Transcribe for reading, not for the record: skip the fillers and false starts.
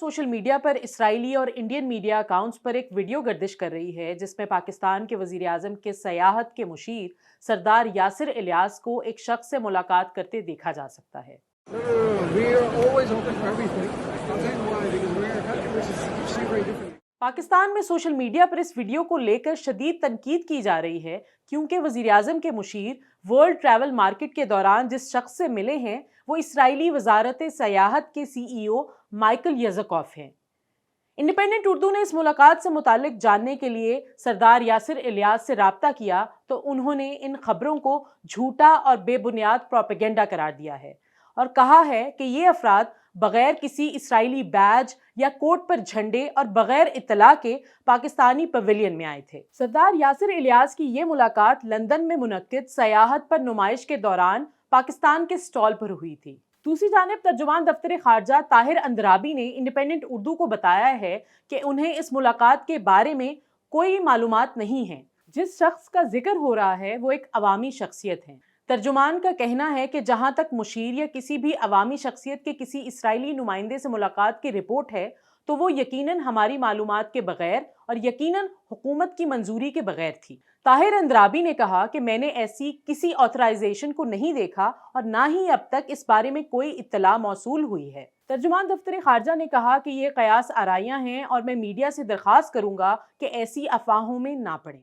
Social media पर Israeli और Indian media accounts पर एक वीडियो गर्दिश कर रही है जिसमें पाकिस्तान के वजीर आजम के सयाहत के मुशीर सरदार यासिर इलियास को एक शख्स से मुलाकात करते देखा जा सकता है। पाकिस्तान में सोशल मीडिया पर इस वीडियो को लेकर शदीद तनकीद की जा रही है क्योंकि वजीर आजम के मुशीर वर्ल्ड ट्रैवल मार्केट के दौरान जिस शख्स से मिले हैं वो इसराइली वजारत सयाहत के CEO माइकल यज़कोफ हैं। इंडिपेंडेंट उर्दू ने इस मुलाकात से मुतालिक जानने के लिए सरदार यासिर इलियास से राब्ता किया तो उन्होंने इन खबरों को झूठा और बेबुनियाद प्रोपेगेंडा करार दिया है और कहा है कि ये अफराद बगैर किसी इसराइली बैज या कोट पर झंडे और बगैर इत्तला के पाकिस्तानी पवेलियन में आए थे। सरदार यासिर इलियास की ये मुलाकात लंदन में मुनक्किद सयाहत पर नुमाइश के दौरान पाकिस्तान के स्टॉल पर हुई थी। दूसरी जानिब तर्जुमान दफ्तर खारजा ताहिर अंद्राबी ने इंडिपेंडेंट उर्दू को बताया है कि उन्हें इस मुलाकात के बारे में कोई मालूमात नहीं है। जिस शख्स का जिक्र हो रहा है वो एक अवामी शख्सियत है। तर्जुमान का कहना है कि जहां तक मुशीर या किसी भी अवामी शख्सियत के किसी इसराइली नुमाइंदे से मुलाकात की रिपोर्ट है तो वो यकीनन हमारी मालूमात के बगैर और यकीनन हुकूमत की मंजूरी के बगैर थी। ताहिर अंद्राबी ने कहा कि मैंने ऐसी किसी ऑथराइजेशन को नहीं देखा और ना ही अब तक इस बारे में कोई इत्तला मौसूल हुई है। तर्जुमान दफ्तर खारजा ने कहा कि ये कयास आराइयां हैं और मैं मीडिया से दरख्वास्त करूंगा कि ऐसी अफवाहों में ना पड़े।